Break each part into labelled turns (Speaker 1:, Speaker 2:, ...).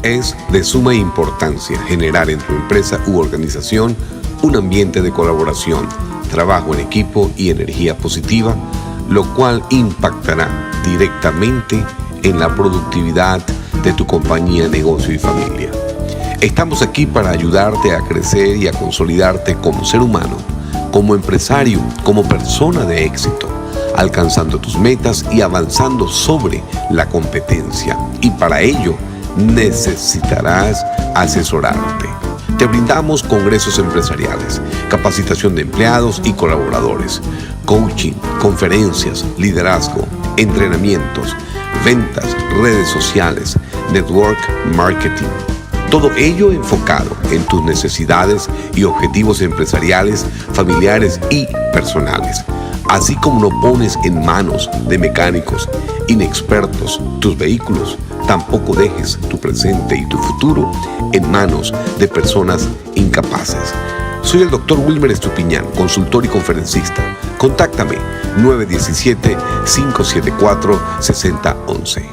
Speaker 1: Es de suma importancia generar en tu empresa u organización un ambiente de colaboración, trabajo en equipo y energía positiva, lo cual impactará directamente en la productividad de tu compañía, negocio y familia. Estamos aquí para ayudarte a crecer y a consolidarte como ser humano, como empresario, como persona de éxito, alcanzando tus metas y avanzando sobre la competencia. Y para ello necesitarás asesorarte. Te brindamos congresos empresariales, capacitación de empleados y colaboradores, coaching, conferencias, liderazgo, entrenamientos, ventas, redes sociales, network marketing. Todo ello enfocado en tus necesidades y objetivos empresariales, familiares y personales. Así como no pones en manos de mecánicos inexpertos tus vehículos, tampoco dejes tu presente y tu futuro en manos de personas incapaces. Soy el Dr. Wilmer Estupiñán, consultor y conferencista. Contáctame 917-574-6011.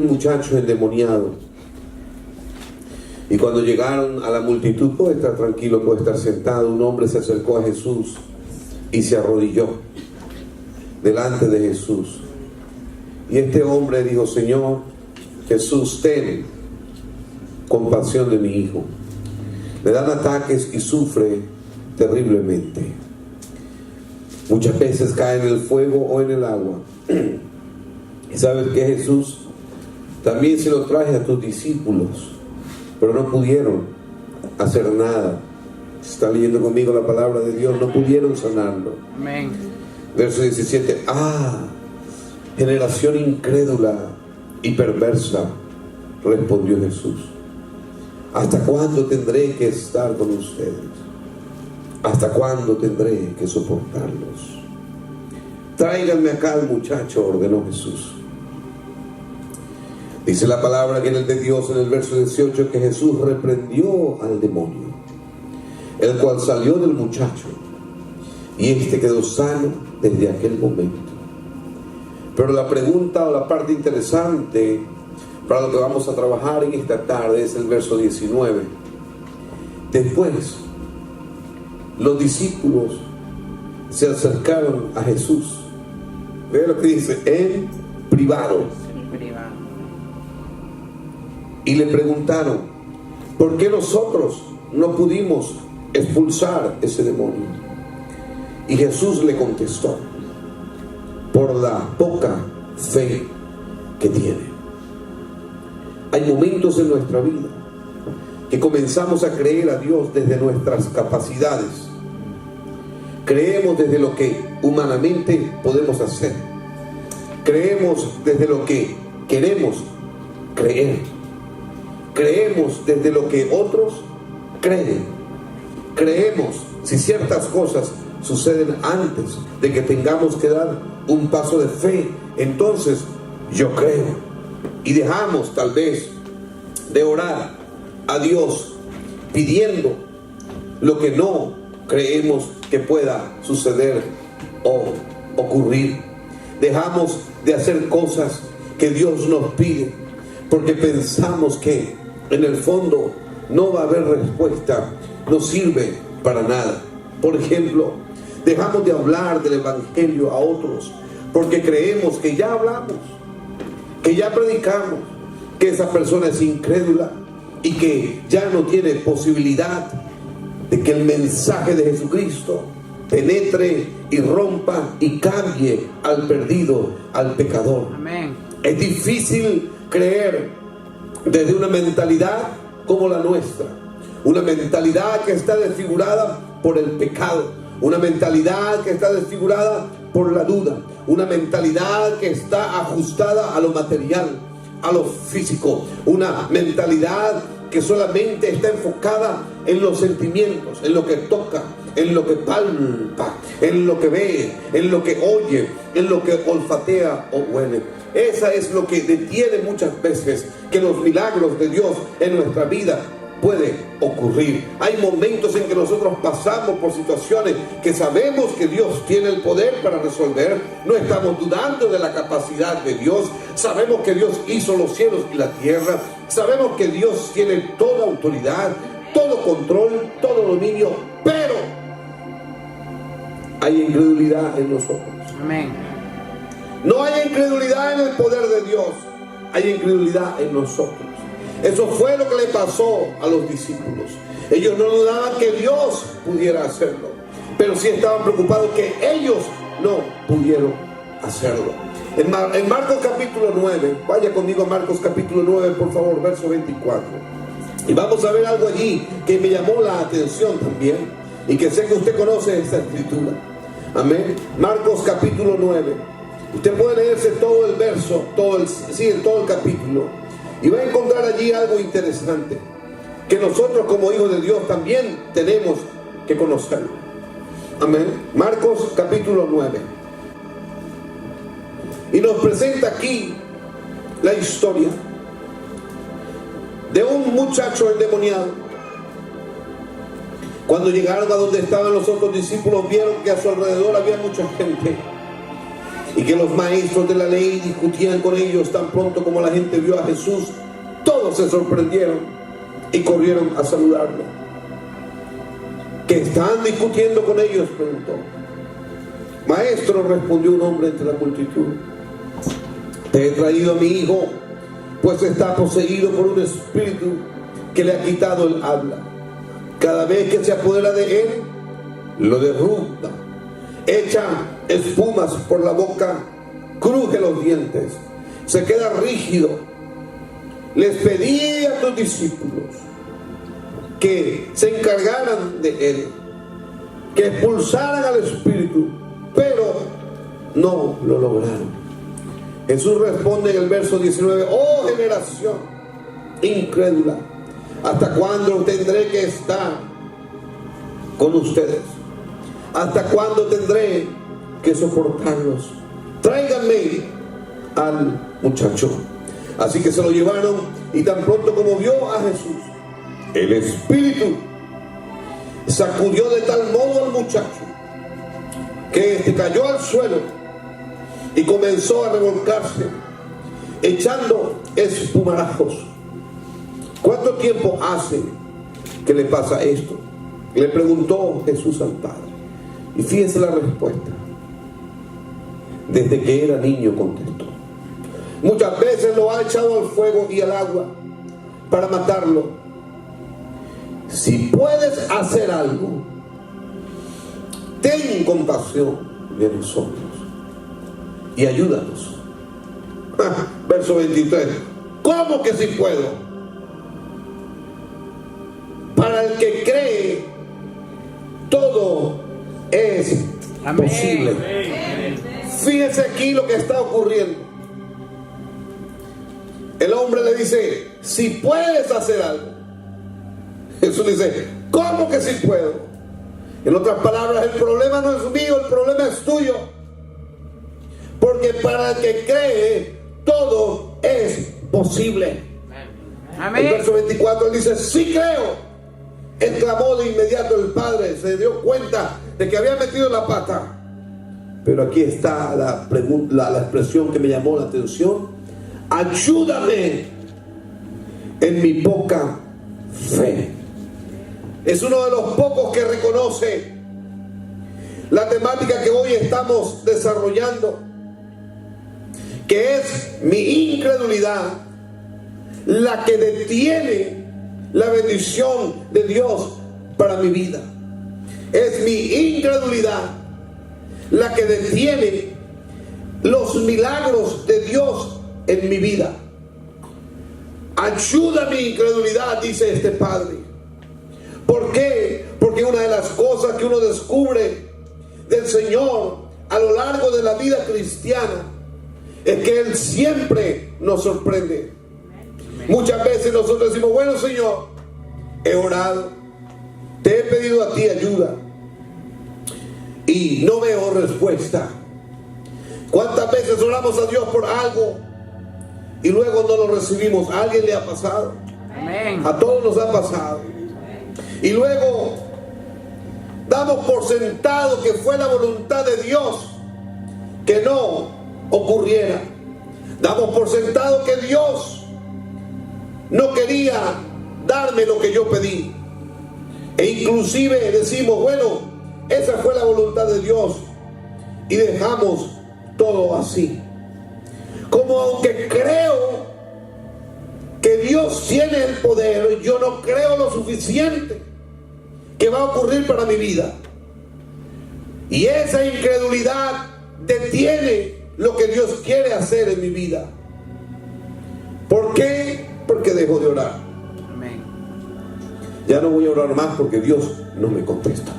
Speaker 2: Muchacho endemoniado, y cuando llegaron a la multitud, puede estar tranquilo, puede estar sentado, un hombre se acercó a Jesús y se arrodilló delante de Jesús, y este hombre dijo: Señor Jesús, ten compasión de mi hijo, le dan ataques y sufre terriblemente, muchas veces cae en el fuego o en el agua. ¿Y sabes qué, Jesús? También se lo traje a tus discípulos, pero no pudieron hacer nada. Está leyendo conmigo la palabra de Dios, no pudieron sanarlo.
Speaker 3: Amén.
Speaker 2: Verso 17. Generación incrédula y perversa, respondió Jesús. ¿Hasta cuándo tendré que estar con ustedes? ¿Hasta cuándo tendré que soportarlos? Tráiganme acá al muchacho, ordenó Jesús. Dice la palabra que en el de Dios, en el verso 18, que Jesús reprendió al demonio, el cual salió del muchacho, y este quedó sano desde aquel momento. Pero la pregunta o la parte interesante para lo que vamos a trabajar en esta tarde es el verso 19. Después, los discípulos se acercaron a Jesús. Ve lo que dice, en privado. Y le preguntaron: ¿por qué nosotros no pudimos expulsar ese demonio? Y Jesús le contestó: por la poca fe que tienen. Hay momentos en nuestra vida que comenzamos a creer a Dios desde nuestras capacidades. Creemos desde lo que humanamente podemos hacer. Creemos desde lo que queremos creer. Creemos desde lo que otros creen. Creemos si ciertas cosas suceden antes de que tengamos que dar un paso de fe, entonces yo creo. Y dejamos tal vez de orar a Dios pidiendo lo que no creemos que pueda suceder o ocurrir. Dejamos de hacer cosas que Dios nos pide porque pensamos que en el fondo no va a haber respuesta, no sirve para nada. Por ejemplo, dejamos de hablar del evangelio a otros porque creemos que ya hablamos, que ya predicamos, que esa persona es incrédula y que ya no tiene posibilidad de que el mensaje de Jesucristo penetre y rompa y cambie al perdido, al pecador.
Speaker 3: Amén.
Speaker 2: Es difícil creer desde una mentalidad como la nuestra, una mentalidad que está desfigurada por el pecado, una mentalidad que está desfigurada por la duda, una mentalidad que está ajustada a lo material, a lo físico, una mentalidad que solamente está enfocada en los sentimientos, en lo que toca, en lo que palpa, en lo que ve, en lo que oye, en lo que olfatea o huele. Esa es lo que detiene muchas veces que los milagros de Dios en nuestra vida puede ocurrir. Hay momentos en que nosotros pasamos por situaciones que sabemos que Dios tiene el poder para resolver. No estamos dudando de la capacidad de Dios. Sabemos que Dios hizo los cielos y la tierra. Sabemos que Dios tiene toda autoridad, todo control, todo dominio. Pero hay incredulidad en nosotros.
Speaker 3: Amén.
Speaker 2: No hay incredulidad en el poder de Dios. Hay incredulidad en nosotros. Eso fue lo que le pasó a los discípulos. Ellos no dudaban que Dios pudiera hacerlo, pero sí estaban preocupados que ellos no pudieron hacerlo. En Marcos capítulo 9, vaya conmigo a Marcos capítulo 9, por favor, verso 24. Y vamos a ver algo allí que me llamó la atención también, y que sé que usted conoce esta escritura. Amén. Marcos capítulo 9. Usted puede leerse todo el verso, todo el capítulo. Y va a encontrar allí algo interesante, que nosotros como hijos de Dios también tenemos que conocerlo. Amén. Marcos capítulo 9. Y nos presenta aquí la historia de un muchacho endemoniado. Cuando llegaron a donde estaban los otros discípulos, vieron que a su alrededor había mucha gente y que los maestros de la ley discutían con ellos. Tan pronto como la gente vio a Jesús, todos se sorprendieron y corrieron a saludarlo. ¿Qué están discutiendo con ellos?, preguntó. Maestro, respondió un hombre entre la multitud, te he traído a mi hijo, pues está poseído por un espíritu que le ha quitado el habla. Cada vez que se apodera de él, lo derrumba, echa espumas por la boca, cruje los dientes, se queda rígido. Les pedí a tus discípulos que se encargaran de él, que expulsaran al espíritu, pero no lo lograron. Jesús responde en el verso 19, oh generación incrédula, ¿hasta cuándo tendré que estar con ustedes? ¿Hasta cuándo tendré que soportarlos? Tráiganme al muchacho. Así que se lo llevaron, y tan pronto como vio a Jesús, el espíritu sacudió de tal modo al muchacho que éste cayó al suelo y comenzó a revolcarse, echando espumarajos. ¿Cuánto tiempo hace que le pasa esto?, le preguntó Jesús al Padre. Y fíjense la respuesta. Desde que era niño, contestó. Muchas veces lo ha echado al fuego y al agua para matarlo. Si puedes hacer algo, ten compasión de nosotros y ayúdanos. Verso 23. ¿Cómo que si puedo? Para el que cree, todo es posible. Amén. Fíjense aquí lo que está ocurriendo. El hombre le dice, si puedes hacer algo. Jesús dice, ¿cómo que si puedo? En otras palabras, el problema no es mío, el problema es tuyo. Porque para el que cree, todo es posible. Amén. El verso 24 él dice, sí creo. Exclamó de inmediato el padre, se dio cuenta de que había metido la pata. Pero aquí está la expresión que me llamó la atención. Ayúdame en mi poca fe. Es uno de los pocos que reconoce la temática que hoy estamos desarrollando, que es mi incredulidad la que detiene la bendición de Dios para mi vida. Es mi incredulidad la que detiene los milagros de Dios en mi vida. Ayuda mi incredulidad, dice este padre. ¿Por qué? Porque una de las cosas que uno descubre del Señor a lo largo de la vida cristiana es que Él siempre nos sorprende. Muchas veces nosotros decimos, bueno, Señor, he orado, te he pedido a ti ayuda y no veo respuesta. ¿Cuántas veces oramos a Dios por algo y luego no lo recibimos? ¿A alguien le ha pasado?
Speaker 3: Amén.
Speaker 2: A todos nos ha pasado. Y luego damos por sentado que fue la voluntad de Dios que no ocurriera. Damos por sentado que Dios no quería darme lo que yo pedí. E inclusive decimos, bueno, esa fue la voluntad de Dios, y dejamos todo así. Como aunque creo que Dios tiene el poder, yo no creo lo suficiente que va a ocurrir para mi vida. Y esa incredulidad detiene lo que Dios quiere hacer en mi vida. ¿Por qué? Porque dejo de orar.
Speaker 3: Amén.
Speaker 2: Ya no voy a orar más porque Dios no me contesta.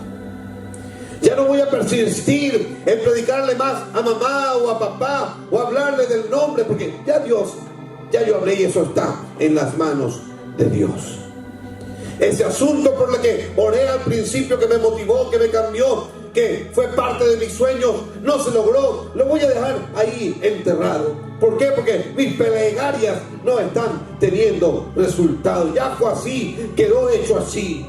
Speaker 2: Ya no voy a persistir en predicarle más a mamá o a papá o hablarle del nombre, porque ya Dios, ya yo hablé y eso está en las manos de Dios. Ese asunto por el que oré al principio, que me motivó, que me cambió, que fue parte de mis sueños, no se logró, lo voy a dejar ahí enterrado. ¿Por qué? Porque mis plegarias no están teniendo resultados. Ya fue así, quedó hecho así.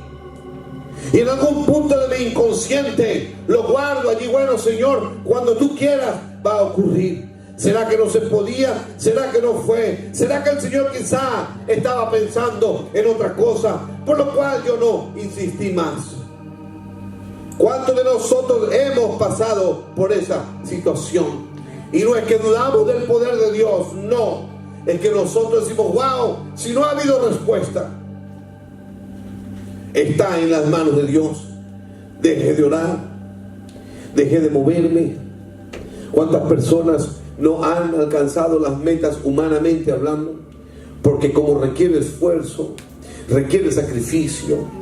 Speaker 2: Y en algún punto de mi inconsciente lo guardo allí. Bueno, Señor, cuando tú quieras va a ocurrir. ¿Será que no se podía? ¿Será que no fue? ¿Será que el Señor quizá estaba pensando en otra cosa? Por lo cual yo no insistí más. ¿Cuántos de nosotros hemos pasado por esa situación? Y no es que dudamos del poder de Dios, no. Es que nosotros decimos, wow, si no ha habido respuesta, está en las manos de Dios. Dejé de orar, dejé de moverme. ¿Cuántas personas no han alcanzado las metas humanamente hablando? Porque como requiere esfuerzo, requiere sacrificio,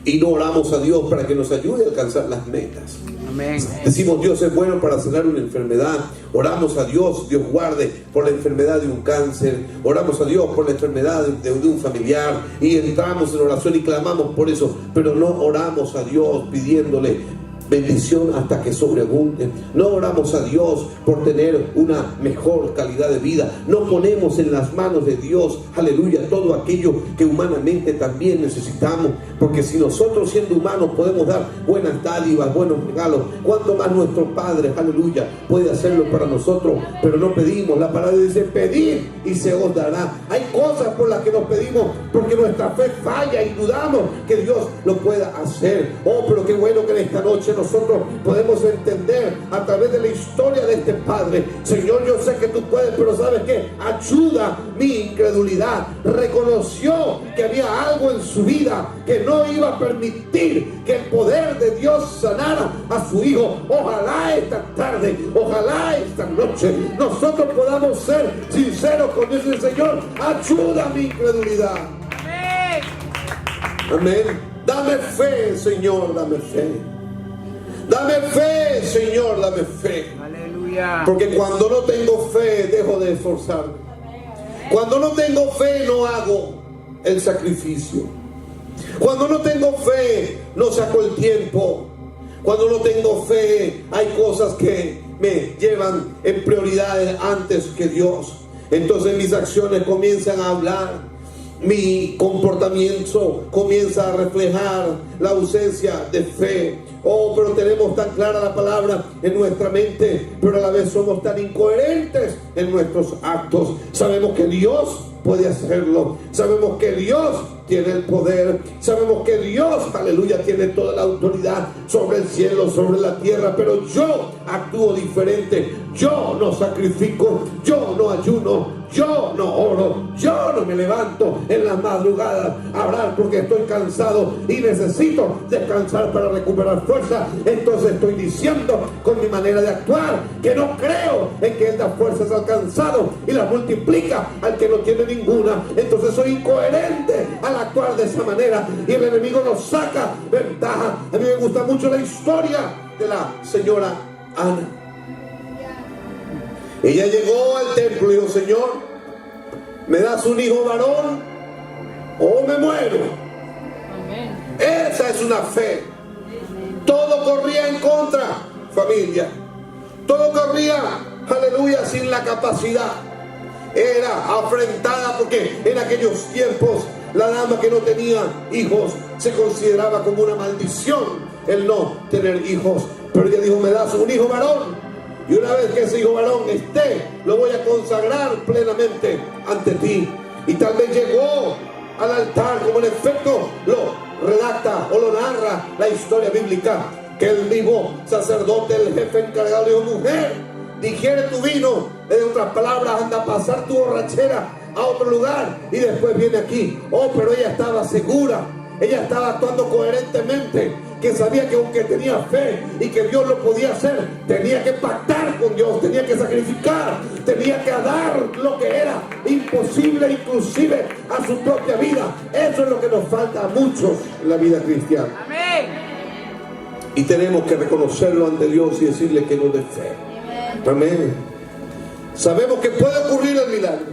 Speaker 2: y no oramos a Dios para que nos ayude a alcanzar las metas.
Speaker 3: Amén.
Speaker 2: Decimos, Dios es bueno para sanar una enfermedad. Oramos a Dios, Dios guarde por la enfermedad de un cáncer. Oramos a Dios por la enfermedad de un familiar, y entramos en oración y clamamos por eso, pero no oramos a Dios pidiéndole bendición hasta que sobreabunde. No oramos a Dios por tener una mejor calidad de vida. No ponemos en las manos de Dios, aleluya, todo aquello que humanamente también necesitamos. Porque si nosotros, siendo humanos, podemos dar buenas dádivas, buenos regalos, ¿cuánto más nuestro Padre, aleluya, puede hacerlo para nosotros? Pero no pedimos. La palabra dice, pedid y se os dará. Hay cosas por las que nos pedimos porque nuestra fe falla y dudamos que Dios lo pueda hacer. Oh, pero qué bueno que en esta noche nosotros podemos entender a través de la historia de este padre. Señor, yo sé que tú puedes, pero ¿sabes qué? Ayuda mi incredulidad. Reconoció que había algo en su vida que no iba a permitir que el poder de Dios sanara a su hijo. Ojalá esta tarde, ojalá esta noche nosotros podamos ser sinceros con Dios y el Señor, ayuda mi incredulidad. Amén. Dame fe, Señor, dame fe. Dame fe, Señor, dame fe.
Speaker 3: Aleluya.
Speaker 2: Porque cuando no tengo fe, dejo de esforzarme. Cuando no tengo fe, no hago el sacrificio. Cuando no tengo fe, no saco el tiempo. Cuando no tengo fe, hay cosas que me llevan en prioridad antes que Dios. Entonces mis acciones comienzan a hablar. Mi comportamiento comienza a reflejar la ausencia de fe. Oh, pero tenemos tan clara la palabra en nuestra mente, pero a la vez somos tan incoherentes en nuestros actos. Sabemos que Dios puede hacerlo. Sabemos que Dios tiene el poder. Sabemos que Dios, aleluya, tiene toda la autoridad sobre el cielo, sobre la tierra. Pero yo actúo diferente. Yo no sacrifico. Yo no ayuno. yo no oro, yo no me levanto en las madrugadas a orar porque estoy cansado y necesito descansar para recuperar fuerza, entonces estoy diciendo con mi manera de actuar que no creo en que Él da fuerzas al cansado y las multiplica al que no tiene ninguna. Entonces soy incoherente al actuar de esa manera y el enemigo nos saca ventaja. A mí me gusta mucho la historia de la señora Ana. Ella llegó al templo y dijo: Señor, ¿me das un hijo varón o me muero? Esa es una fe. Todo corría en contra, familia. Todo corría, aleluya, sin la capacidad. Era afrentada porque en aquellos tiempos la dama que no tenía hijos se consideraba como una maldición el no tener hijos. Pero ella dijo: me das un hijo varón, y una vez que ese hijo varón esté, lo voy a consagrar plenamente ante ti. Y tal vez llegó al altar, como en efecto lo redacta o lo narra la historia bíblica, que el mismo sacerdote, el jefe encargado, dijo: mujer, digiere tu vino. En otras palabras, anda a pasar tu borrachera a otro lugar y después viene aquí. Oh, pero ella estaba segura, ella estaba actuando coherentemente, que sabía que aunque tenía fe y que Dios lo podía hacer, tenía que pactar con Dios, tenía que sacrificar, tenía que dar lo que era imposible inclusive a su propia vida. Eso es lo que nos falta a muchos en la vida cristiana.
Speaker 3: Amén.
Speaker 2: Y tenemos que reconocerlo ante Dios y decirle que nos dé fe. Amén. Sabemos que puede ocurrir el milagro,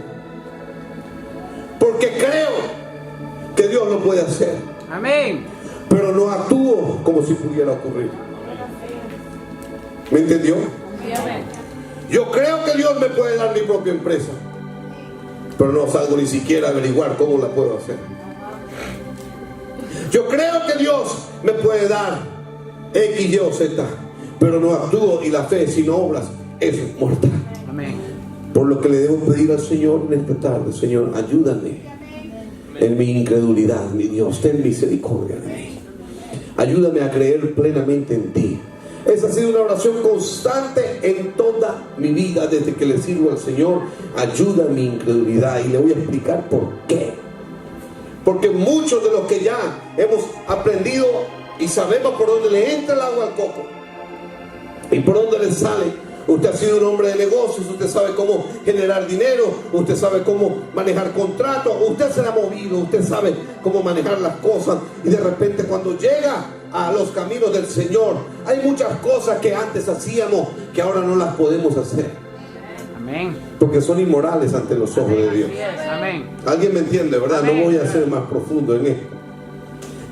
Speaker 2: porque creo que Dios lo puede hacer.
Speaker 3: Amén.
Speaker 2: Pero no actúo como si pudiera ocurrir. ¿Me entendió? Yo creo que Dios me puede dar mi propia empresa, pero no salgo ni siquiera a averiguar cómo la puedo hacer. Yo creo que Dios me puede dar X, Y o Z, pero no actúo, y la fe sin obras es mortal.
Speaker 3: Amén.
Speaker 2: Por lo que le debo pedir al Señor en esta tarde: Señor, ayúdame en mi incredulidad, mi Dios, ten misericordia de mí. Ayúdame a creer plenamente en ti. Esa ha sido una oración constante en toda mi vida desde que le sirvo al Señor. Ayuda mi incredulidad, y le voy a explicar por qué. Porque muchos de los que ya hemos aprendido y sabemos por dónde le entra el agua al coco y por dónde le sale. Usted ha sido un hombre de negocios, usted sabe cómo generar dinero, usted sabe cómo manejar contratos, usted se ha movido, usted sabe cómo manejar las cosas, y de repente cuando llega a los caminos del Señor, hay muchas cosas que antes hacíamos que ahora no las podemos hacer.
Speaker 3: Amén.
Speaker 2: Porque son inmorales ante los ojos de Dios.
Speaker 3: Amén.
Speaker 2: ¿Alguien me entiende, verdad?
Speaker 3: Amén.
Speaker 2: No voy a ser más profundo en esto.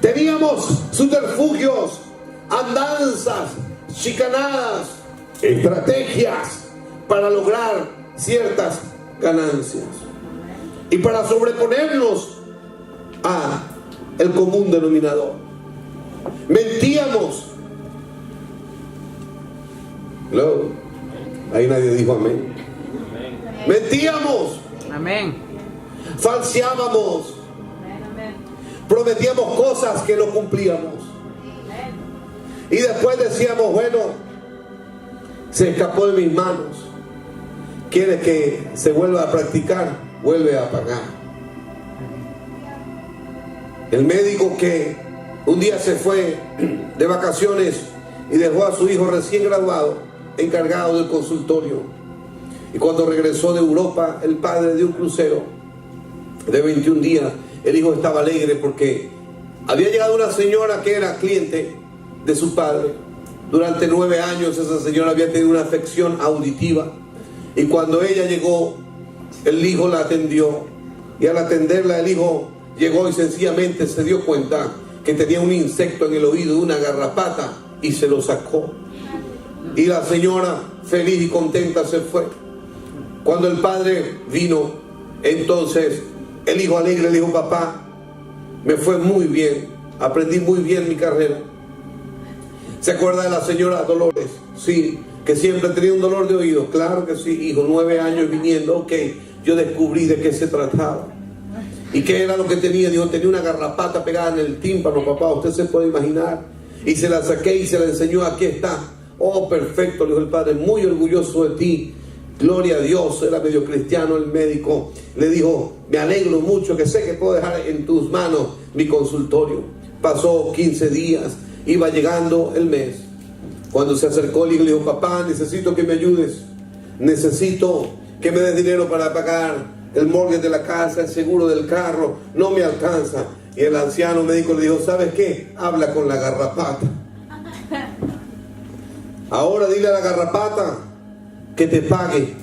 Speaker 2: Teníamos subterfugios, andanzas, chicanadas, estrategias para lograr ciertas ganancias y para sobreponernos a el común denominador. Mentíamos. ¿Hello? Ahí nadie dijo amén. Mentíamos.
Speaker 3: Amén.
Speaker 2: Falseábamos. Prometíamos cosas que no cumplíamos. Y después decíamos: bueno, se escapó de mis manos. ¿Quieres que se vuelva a practicar? Vuelve a pagar. El médico que un día se fue de vacaciones y dejó a su hijo recién graduado encargado del consultorio, y cuando regresó de Europa, el padre de un crucero de 21 días, el hijo estaba alegre porque había llegado una señora que era cliente de su padre. Durante 9 años esa señora había tenido una afección auditiva, y cuando ella llegó, el hijo la atendió, y al atenderla el hijo llegó y sencillamente se dio cuenta que tenía un insecto en el oído, una garrapata, y se lo sacó. Y la señora, feliz y contenta, se fue. Cuando el padre vino, entonces el hijo alegre le dijo: papá, me fue muy bien, aprendí muy bien mi carrera. ¿Se acuerda de la señora Dolores? Sí, que siempre tenía un dolor de oído. Claro que sí, hijo, 9 años viniendo. Ok, yo descubrí de qué se trataba. ¿Y qué era lo que tenía? Dijo: tenía una garrapata pegada en el tímpano, papá, usted se puede imaginar. Y se la saqué y se la enseñó: aquí está. Oh, perfecto, le dijo el padre, muy orgulloso de ti. Gloria a Dios, era medio cristiano el médico. Le dijo, me alegro mucho, que sé que puedo dejar en tus manos mi consultorio. Pasó 15 días, iba llegando el mes. Cuando se acercó el hijo, le dijo, papá, necesito que me ayudes. Necesito que me des dinero para pagar el mortgage de la casa, el seguro del carro. No me alcanza. Y el anciano médico le dijo, ¿sabes qué? Habla con la garrapata. Ahora dile a la garrapata que te pague,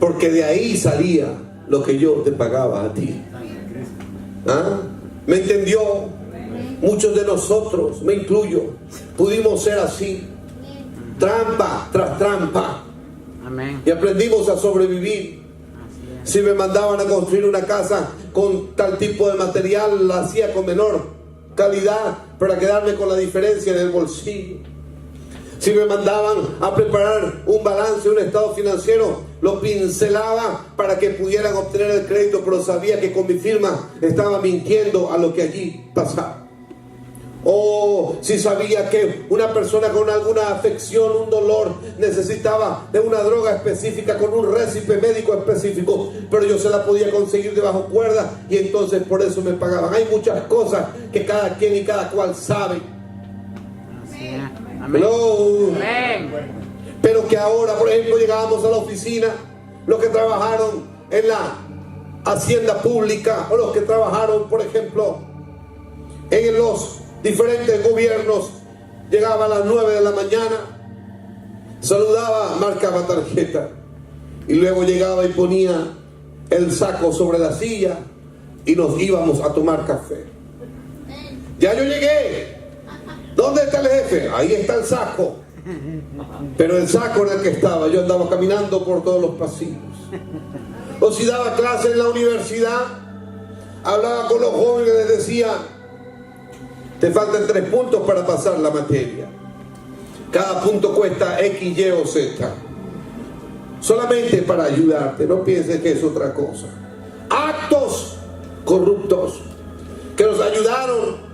Speaker 2: porque de ahí salía lo que yo te pagaba a ti. ¿Ah? ¿Me entendió? Muchos de nosotros, me incluyo, pudimos ser así, trampa tras trampa.
Speaker 3: Amén.
Speaker 2: Y aprendimos a sobrevivir. Si me mandaban a construir una casa con tal tipo de material, la hacía con menor calidad para quedarme con la diferencia en el bolsillo. Si me mandaban a preparar un balance, un estado financiero, lo pincelaba para que pudieran obtener el crédito, pero sabía que con mi firma estaba mintiendo a lo que allí pasaba. O si sabía que una persona con alguna afección, un dolor, necesitaba de una droga específica con un récipe médico específico, pero yo se la podía conseguir de bajo cuerda y entonces por eso me pagaban. Hay muchas cosas que cada quien y cada cual sabe.
Speaker 3: Amén.
Speaker 2: Hello.
Speaker 3: Amén.
Speaker 2: Pero que ahora, por ejemplo, llegábamos a la oficina, los que trabajaron en la hacienda pública o los que trabajaron, por ejemplo, en los diferentes gobiernos, llegaba a las 9 de la mañana, saludaba, marcaba tarjeta y luego llegaba y ponía el saco sobre la silla y nos íbamos a tomar café. Ya yo llegué. ¿Dónde está el jefe? Ahí está el saco. Pero el saco en el que estaba, yo andaba caminando por todos los pasillos. O si daba clase en la universidad, hablaba con los jóvenes y les decía, te faltan 3 puntos para pasar la materia. Cada punto cuesta X, Y o Z. Solamente para ayudarte, no pienses que es otra cosa. Actos corruptos que nos ayudaron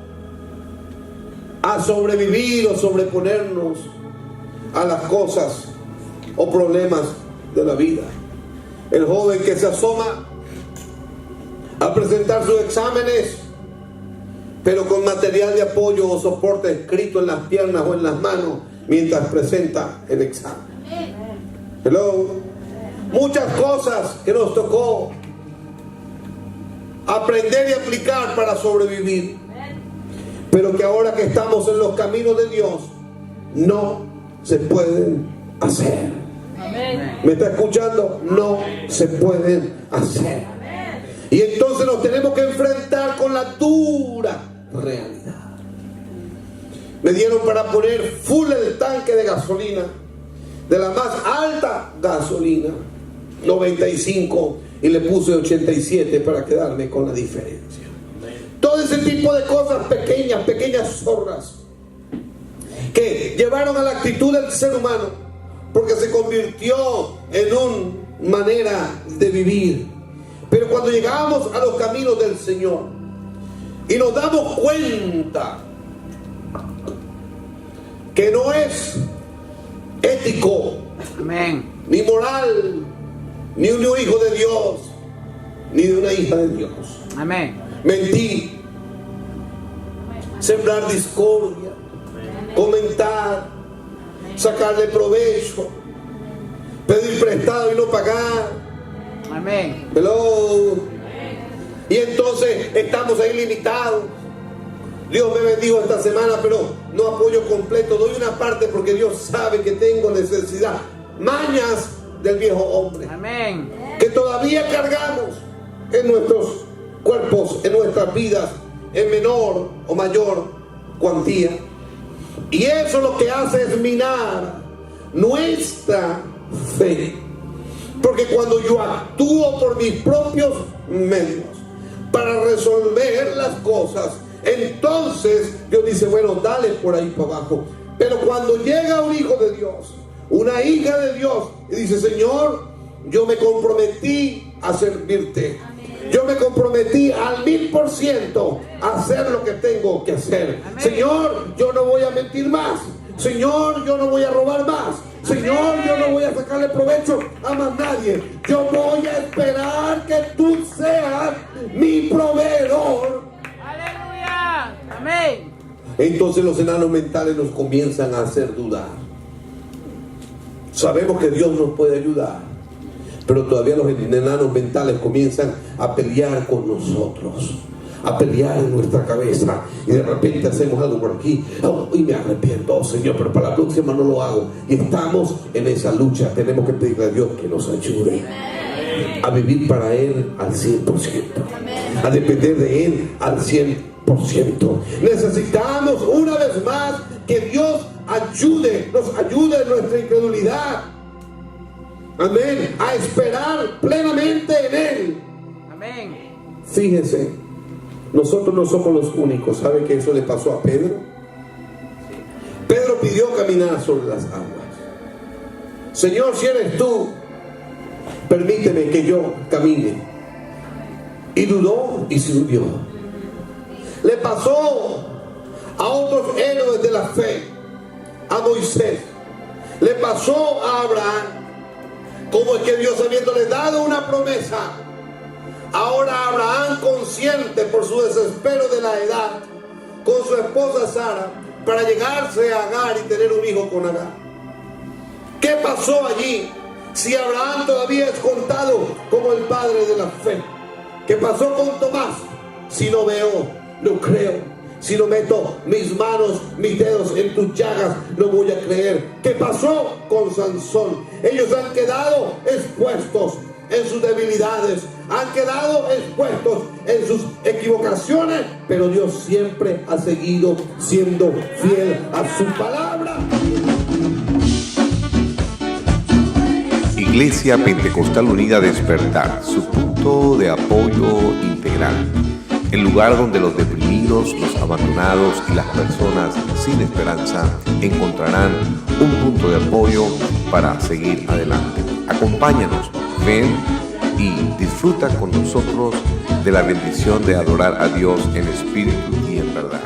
Speaker 2: a sobrevivir o sobreponernos a las cosas o problemas de la vida. El joven que se asoma a presentar sus exámenes, pero con material de apoyo o soporte escrito en las piernas o en las manos mientras presenta el examen. Hello. Muchas cosas que nos tocó aprender y aplicar para sobrevivir, pero que ahora que estamos en los caminos de Dios no se pueden hacer.
Speaker 4: Amén.
Speaker 2: ¿Me está escuchando? No se pueden hacer. Y entonces nos tenemos que enfrentar con la dura realidad. Me dieron para poner full el tanque de gasolina, de la más alta gasolina, 95, y le puse 87 para quedarme con la diferencia. Todo ese tipo de cosas pequeñas zorras que llevaron a la actitud del ser humano, porque se convirtió en una manera de vivir. Pero cuando llegamos a los caminos del Señor y nos damos cuenta que no es ético,
Speaker 3: Amén.
Speaker 2: ni moral, ni un hijo de Dios, ni de una hija de Dios,
Speaker 3: Amén.
Speaker 2: mentir, sembrar discordia, comentar, sacarle provecho, pedir prestado y no pagar.
Speaker 3: Amén.
Speaker 2: Hello. Y entonces estamos ahí limitados. Dios me bendijo esta semana, pero no apoyo completo, doy una parte porque Dios sabe que tengo necesidad. Mañas del viejo hombre,
Speaker 3: Amén.
Speaker 2: que todavía cargamos en nuestros cuerpos, en nuestras vidas, en menor o mayor cuantía. Y eso lo que hace es minar nuestra fe. Porque cuando yo actúo por mis propios medios para resolver las cosas, entonces Dios dice, bueno, dale por ahí para abajo. Pero cuando llega un hijo de Dios, una hija de Dios, y dice, Señor, yo me comprometí a servirte. Yo me comprometí al 1000% a hacer lo que tengo que hacer.
Speaker 3: Amén.
Speaker 2: Señor, yo no voy a mentir más. Señor, yo no voy a robar más. Señor, yo no voy a sacarle provecho a más nadie. Yo voy a esperar que tú seas mi proveedor.
Speaker 3: Aleluya. Amén.
Speaker 2: Entonces los enanos mentales nos comienzan a hacer dudar. Sabemos que Dios nos puede ayudar, pero todavía los enanos mentales comienzan a pelear con nosotros, a pelear en nuestra cabeza, y de repente hacemos algo por aquí, y me arrepiento, oh Señor, pero para la próxima no lo hago. Y estamos en esa lucha. Tenemos que pedirle a Dios que nos ayude a vivir para Él al 100%, a depender de Él al 100%. Necesitamos una vez más que Dios nos ayude en nuestra incredulidad. Amén. A esperar plenamente en Él.
Speaker 3: Amén.
Speaker 2: Fíjense, nosotros no somos los únicos. ¿Sabe que eso le pasó a Pedro? Pedro pidió caminar sobre las aguas. Señor, si eres tú, permíteme que yo camine. Y dudó y se hundió. Le pasó a otros héroes de la fe, a Moisés, le pasó a Abraham, como es que Dios habiéndole dado una promesa, ahora Abraham, consciente por su desespero de la edad, con su esposa Sara, para llegarse a Agar y tener un hijo con Agar. ¿Qué pasó allí? Si Abraham todavía es contado como el padre de la fe. ¿Qué pasó con Tomás? Si no veo, no creo. Si no meto mis manos, mis dedos en tus llagas, no voy a creer. ¿Qué pasó con Sansón? Ellos han quedado expuestos en sus debilidades, han quedado expuestos en sus equivocaciones, pero Dios siempre ha seguido siendo fiel a su palabra.
Speaker 1: Iglesia Pentecostal Unida Despertar, su punto de apoyo integral. El lugar donde los deprimidos, los abandonados y las personas sin esperanza encontrarán un punto de apoyo para seguir adelante. Acompáñanos, ven y disfruta con nosotros de la bendición de adorar a Dios en espíritu y en verdad.